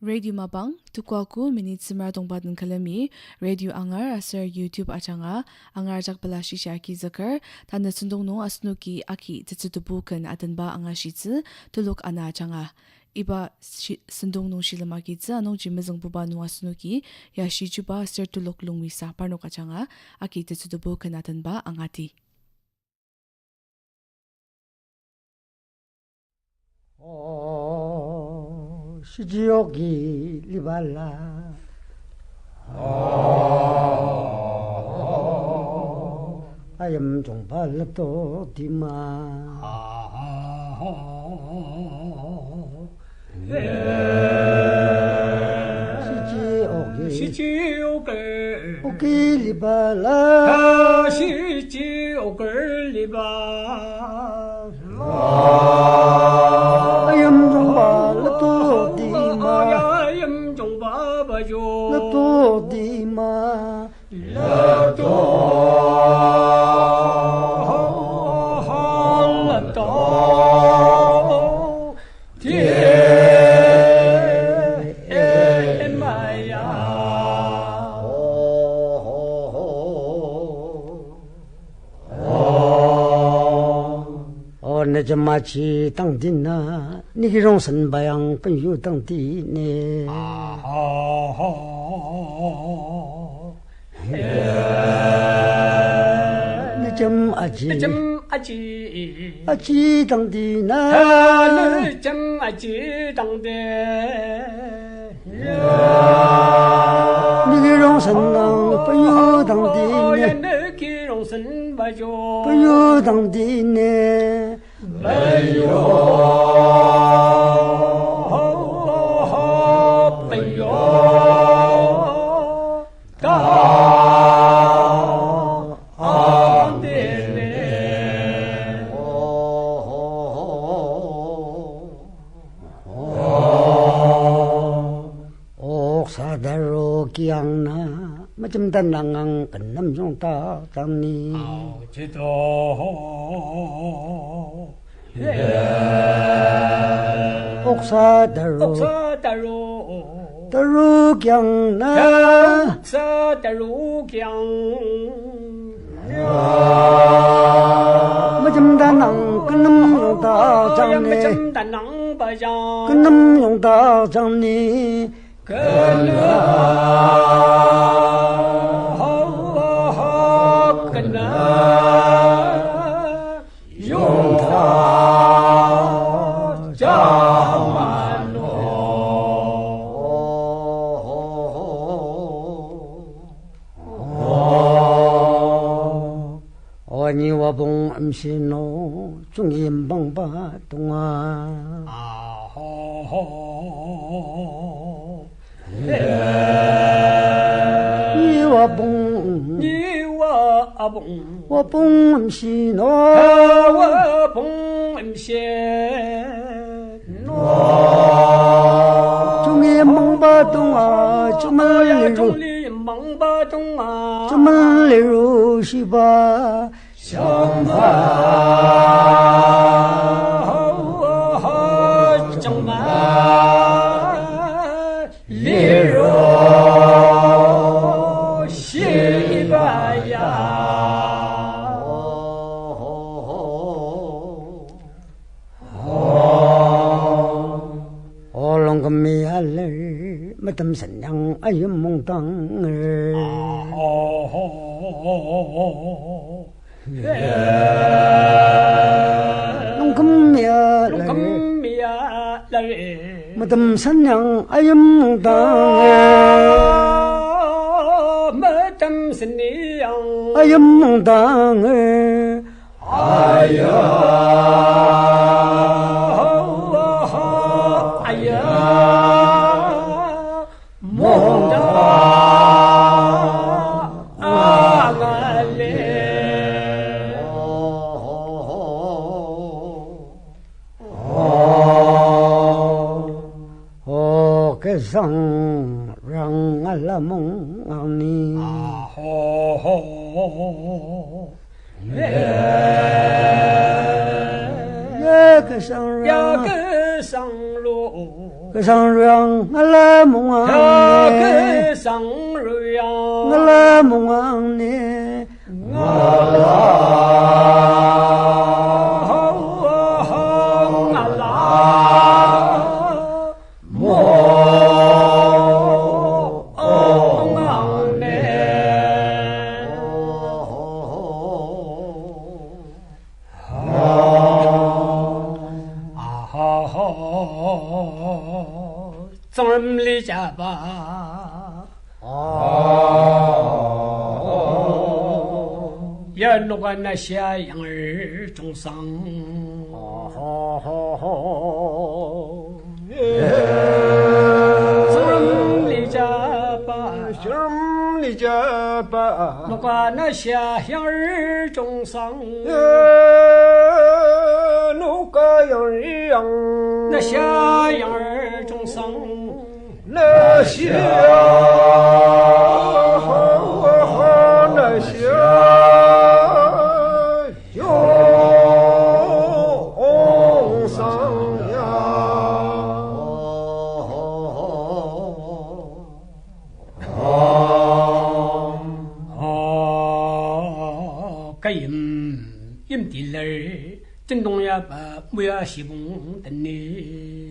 Radio Mabang, tukwaku minit simar tongbadan kalami, Radio Angar asar YouTube achanga, Angar jak balashi shaki zakar, tanda sundong no asnuki aki tsutubukan atanba anga shitsi, tuluk ana achanga. Iba sundong no shilamaki tsa anong jimizang buba no asnuki, ya shijuba asar tuluk lungwisa parno kachanga, aki tsutubukan atanba angati. 시지옥이 리발라 아염 종발도 디마 시지옥이 리발라 시지옥이 리발라 아염 종발 Lato di ma Lato di maya Najamachi tang dinna Nihirong san bayang penyu tang di ne Najam aji tang di na Najam aji tang di Nihirong san penyu tang di ne Nihirong san penyu tang di ne Oksadaro kiangna macam tanangang kenam jong ta tani Oksadaro Daru kiangna Oksadaro kiang macam tanang kenam jong ta tani macam tanang bajang kenam jong ta tani Wabong amsino 중임 방바 동아 니와봉 와봉 암시노 와봉 암시노 중임 방바 동아 주말리루 주말리루 시바 정말 리로 시바야 올롱금미 할래 마담 산양 아유 몽땅을 농금미야 마담 산양 아염몽땅에 마담 산양 아염몽땅에 sang alamong ani ya ke sang lo 个上让我来梦王呢，个上瑞阳，我来梦王呢，众人离家吧，也弄个那些养儿终生，众人离家吧，兄离家吧，弄个那些养儿终生，弄个养儿养，那些养儿终生。那些那些永生呀，个阴地嘞，震动呀把没呀西风等你。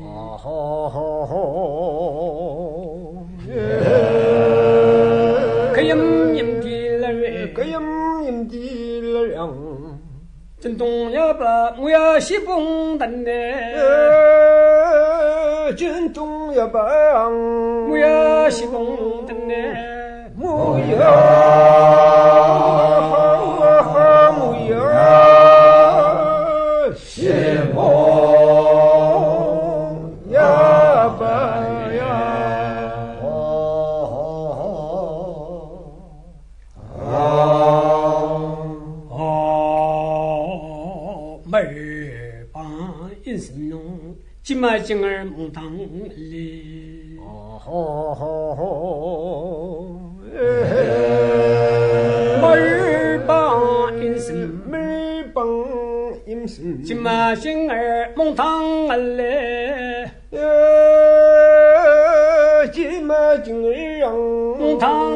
个阴地嘞，个阴地了震动呀把没呀西风等你。震动呀把没呀西风等你。木呀。西风呀吧呀，妹儿把人生弄，今嘛今儿梦当里。妹儿把人生。没帮阴生，今嘛今儿梦当嘞，今嘛今儿让梦当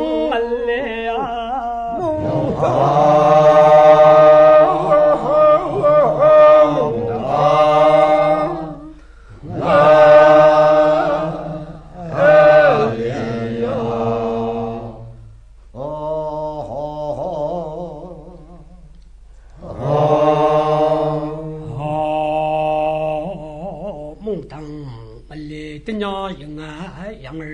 嘞呀，梦当真要应啊养儿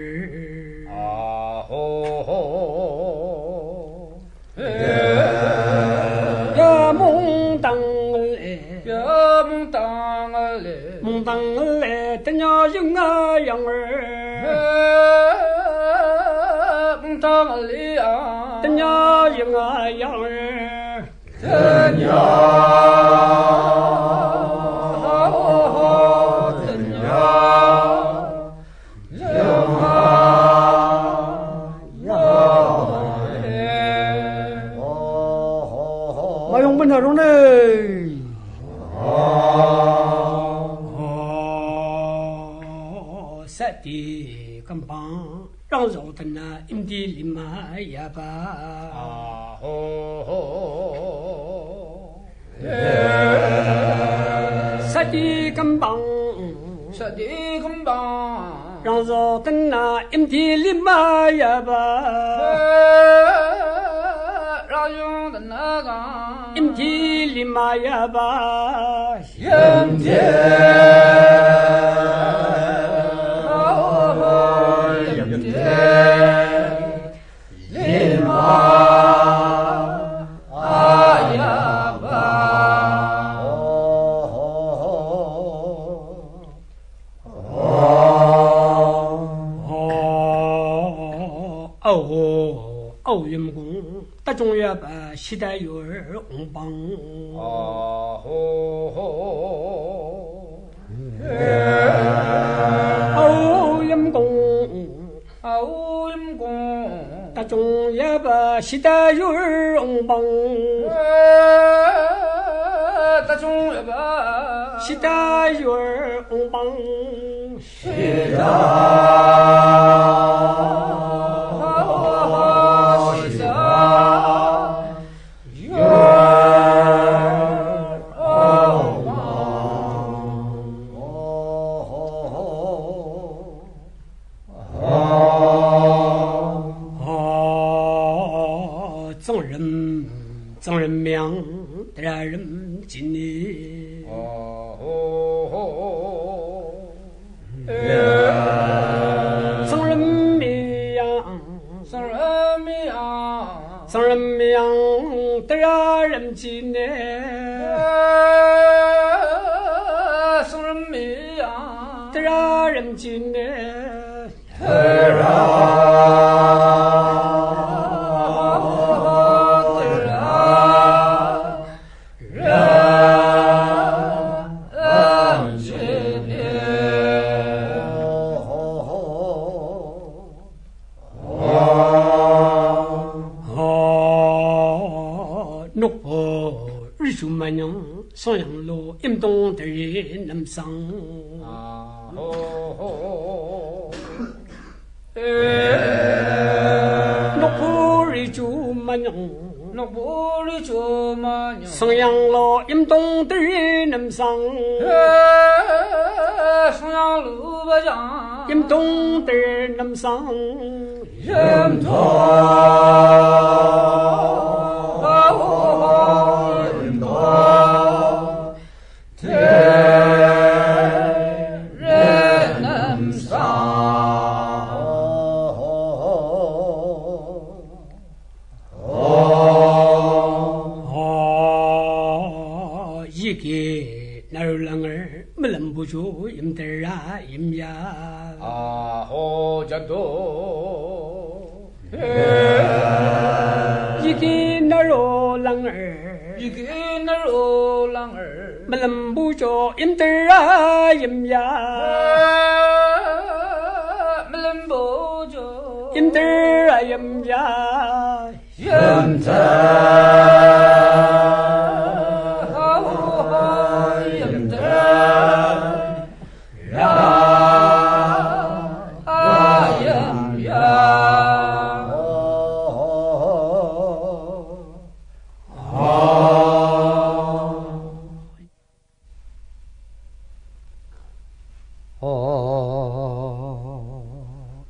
呀梦当嘞呀梦当嘞，梦当嘞真要应啊养儿梦当嘞啊，真要应啊养儿真要。那种嘞，杀的根本让肉的那阴地里嘛呀吧，杀的根本，杀的根本，让肉的那阴地里嘛呀吧，让肉的那个。阴地里嘛呀吧，阴地，阴地里嘛呀吧，哦员工。大中也把西带有儿红帮阴公大中也把西带有儿红帮大中也把西带有儿红帮西赠人命，得人尽力。赠人命，赠人命，赠人命，得人尽力。赠人命，得人尽力。双阳路임동的人南上노포리 주만영 노포리 주만영 성양로 임동的人南上성양로 바장 임동的人南上임들아 임야 호자도 이게 나로 랑을 이게 나로 랑을 말람부조 임들아 임야 말람부조 임들아 임야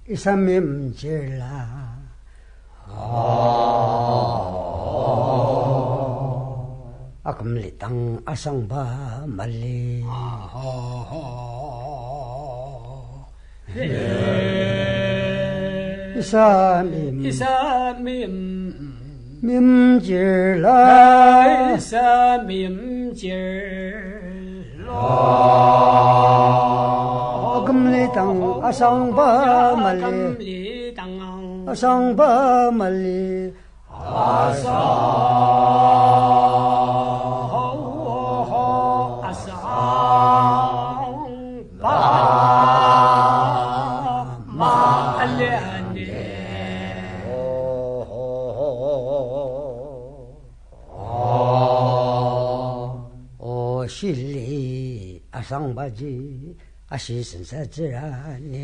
이삼임질라 아금리 땅 아상바 말리 이삼임 임질라 이삼임질라 아금리 땅 아상바 말리 아상바 말리 실리 아상바지 아시선사지라니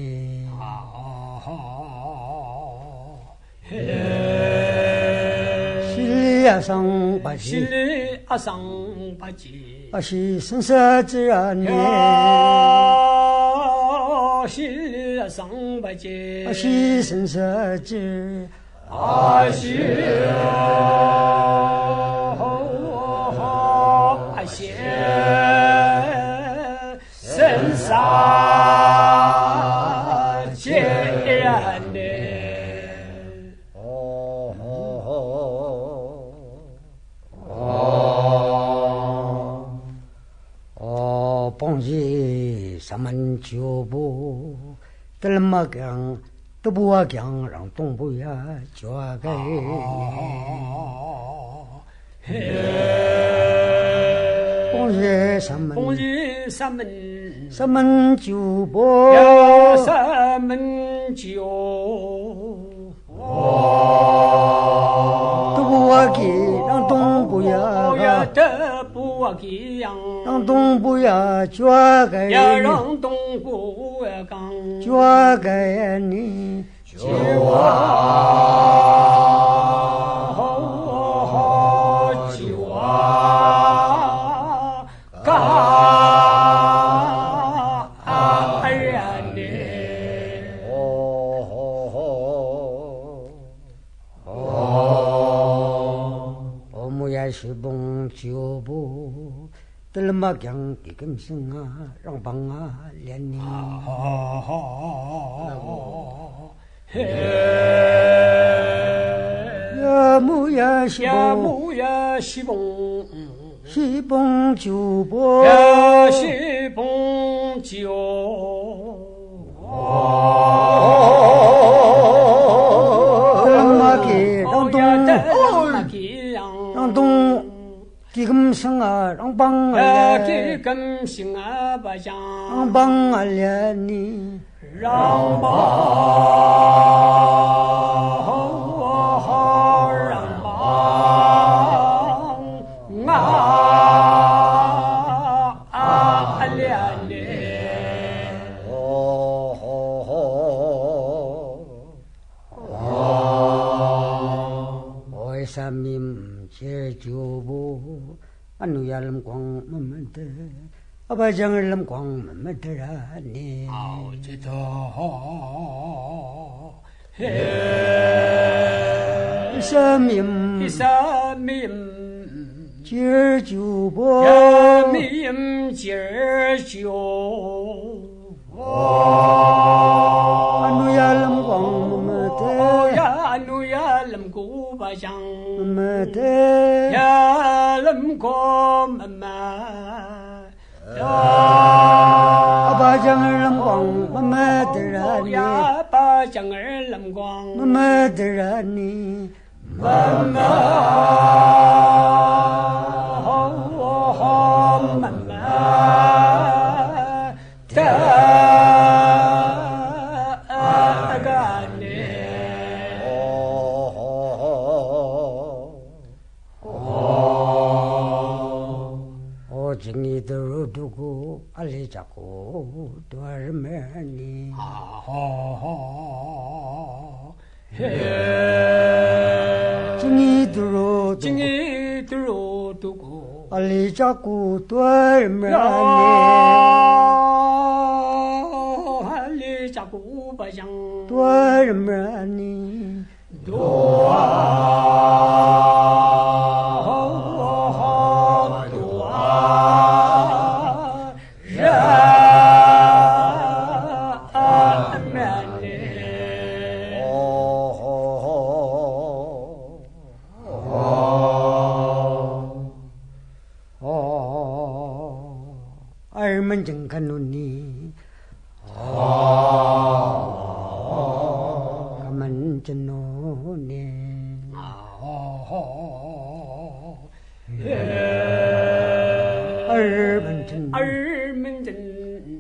실리 아상바지 실리 아상바지 아시선사지라니 실리 아상바지 아시선사지 봉지 사만주부 들마강 뜨부와경랑 동부야 좋아가이 봉지 사만주부 야 사만주 뜨부와기랑 동부야 뜨부와기랑让东部呀，绝个呀，让东部呀，刚学个你是蹦脚步，得了嘛讲给根生啊，让帮啊连你。呀木呀西蹦，西蹦脚步，呀西蹦脚。得了嘛给让东。让东给根生啊，让帮啊给根生啊，把将让帮啊连你，让帮啊连你。为什么？这就不，俺奴呀lâm光么么的，阿爸讲儿lâm光么么的啊你。好知道，什么？今儿就不，今儿就。俺奴呀lâm光么么的，呀奴呀lâm古巴讲。么的呀，lâm过么么，阿爸讲儿lâm光么么的啊你，呀，把讲儿lâm光么么的啊你，么么，么么정이 들어두고 알리 잡고 돌매니 정이 들어두고 알리 잡고 돌매니 알리 잡고 바장 돌매니 알면 정간노니 가만 전노니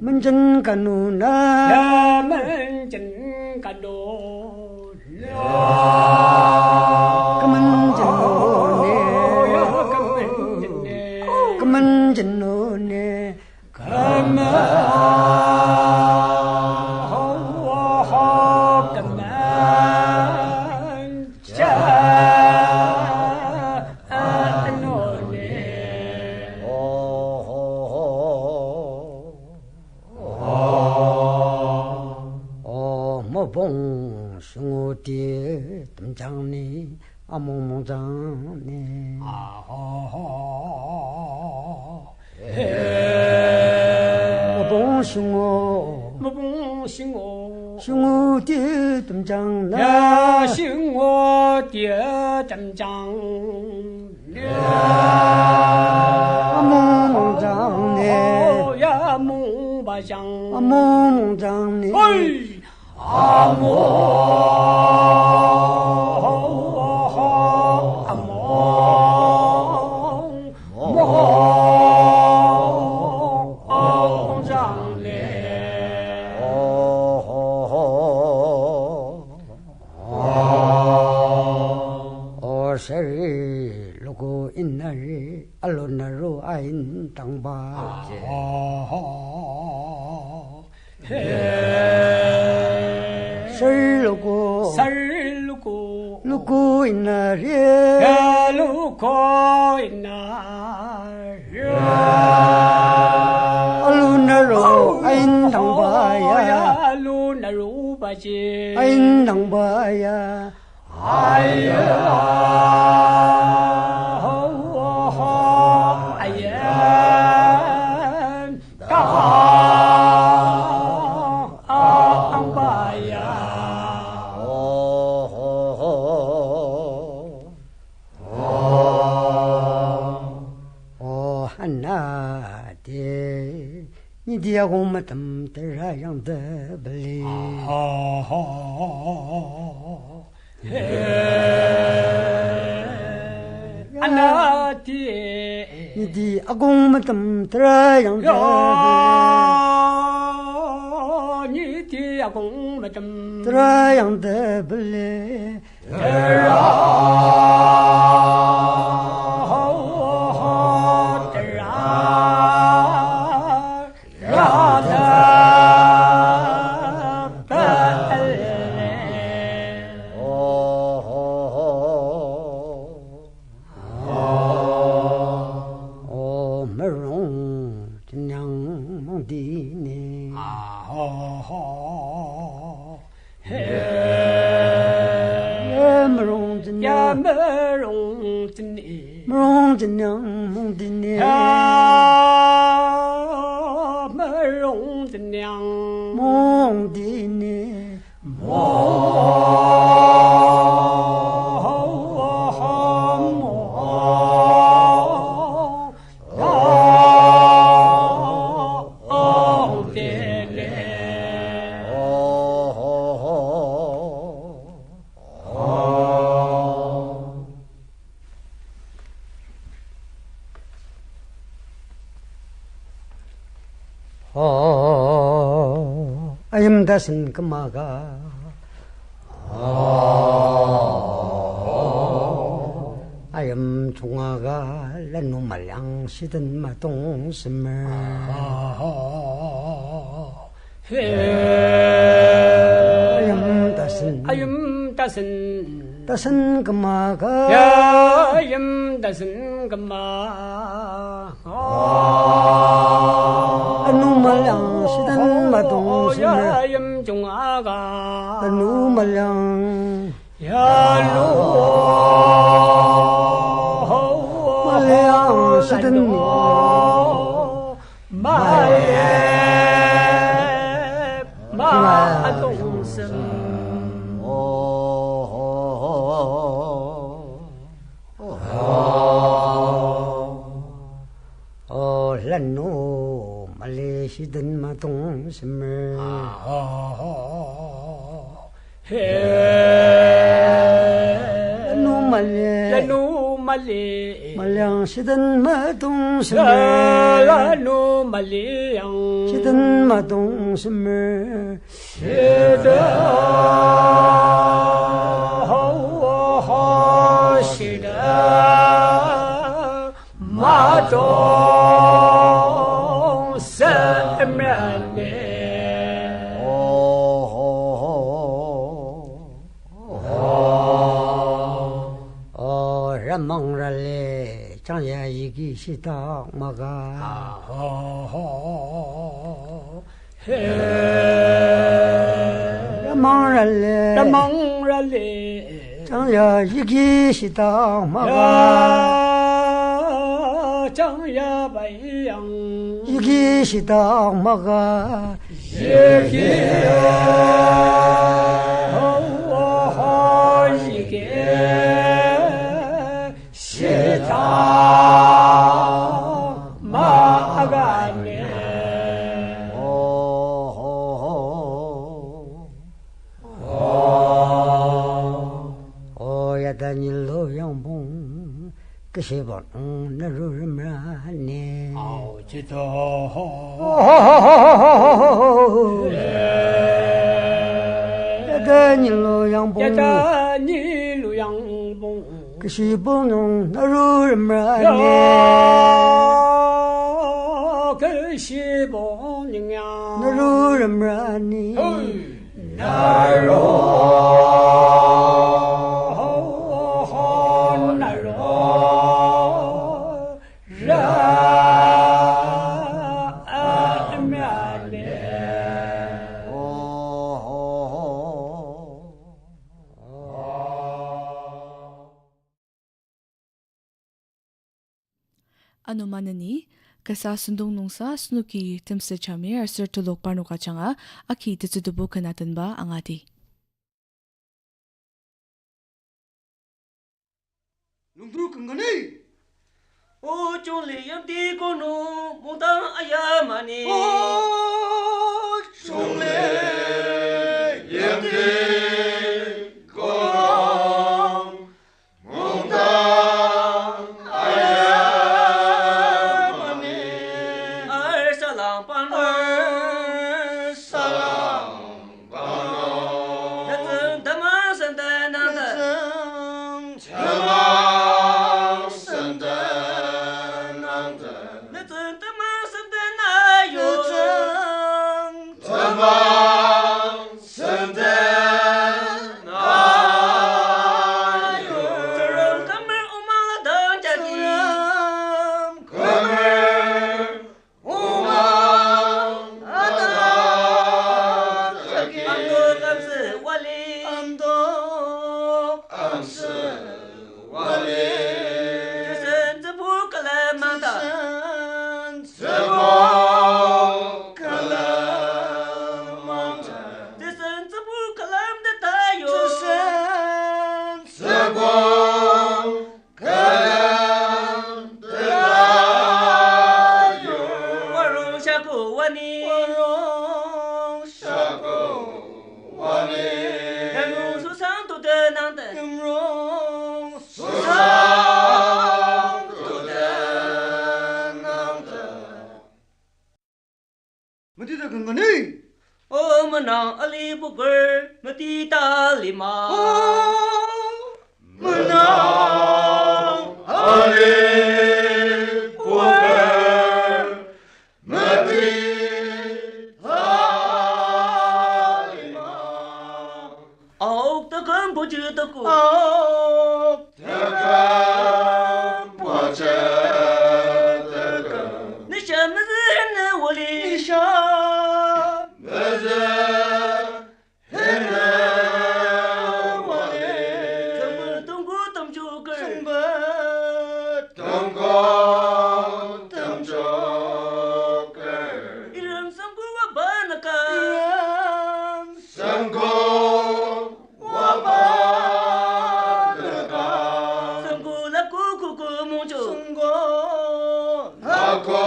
문전 간누나 문전 간누나 가만 전노니 가만 전노니 봉 승우띠 뜸장니 아몽몽장니 봉 승우띠 뜸장나 승우띠 뜸장 아몽몽장니 야 몽바장 아몽몽장니 어세리 로고 인나리 알로나로 아인 땅바제 설로고 살루고 누구 있나래 야루고 있나래 알루나로 아인당바야 야루나루바지 아인당바야 니디하고 마담 때라양데 벌리 아나티 니디 아공 마담 때라양데 니티 아공 마담 때라양데 벌리 아임다신 그마가 아임 종아가 란노말량 시든 마동심을 아임다신 다신 그마가 아임다신 그마 란노말량 시든 마동심을 아임 종아가 란노말량 말량 시든 마동심 란노 말레시든 마동심을 란노 말레 말량 시든 마동심을 란노 말량 시든 마동심을 망랄레 장야 이기 시다 마가 망랄레 장야 이기 시다 마가 장야 바이양 이기 시다 마가 야단일로 양봉 그시번 나루르마네 아우지도 야단일로 양봉 그시번 나루르마네 그시번 나루르마네 나루 Anumanani kasa sundong nungsa snuki timse chamir sir tulok parnuka changa aki tsudubu kanatan ba angati. Nungdru kengani. ô chung li yam ti ko nu mong tang aya mani Oh, chung le yem de gong mong tang aya mani ar sa lang pan ar salam bano na zeng ta ma san ta nang ta chama na zeng ta ma san ta na yo Sarang kamar umang la dang jadi ando kam se wali Jason zebu kala manta Jason zebu kalam de tayo warung shaku wani Gangu susang tu de nang de Mendita kengani. Oh menang ali buker mati talima Menang Ali Bukan Mati Halimah Auk tekan boju teku Tekan Baca Tekan Ni shan mezin wali Isya Bezah Hena Wali Tunggu tunggu tem juga Sumbat Tunggu Temjoker Iram sanggu wabanaka Sanggo Wabanaka Sanggu laku kuku muncul Sanggo Aku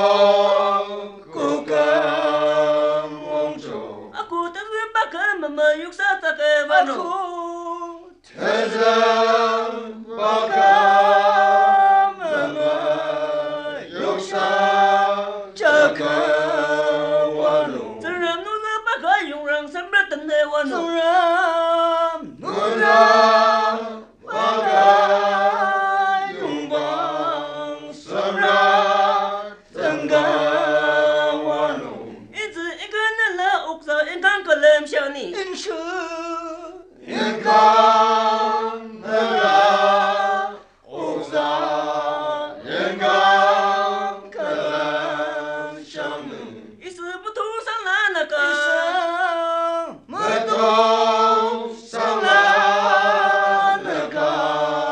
Kukam Wongjo Aku tak bakal memayuk sata ke wano Tezam Bakam Yuksa Jakawanu Seram nula bakal yung rang sambal tanda wano Suram Nuna Bakal Yumbang Surat Tenggawanu Izi ikan nala uksa ikan kalam syani Insya Ingkang Nera Uza Ingkang Kalam Syamu Isu betul salah naka Betul Salah Neka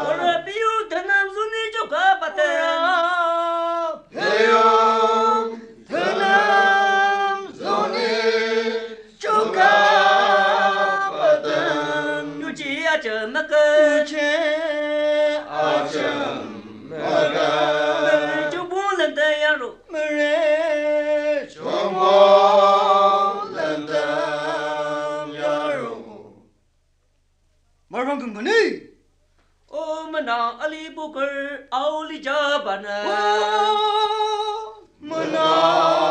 Orang piu tanam suni juga paten Heyong Tenam Zoni Juga Paten Yuji aja maka Uce Acem Mega Cubu lantai yang ru Mere Jombo Lendam Yaru Marang Kembani Oh menang ali buker auli jabana Menang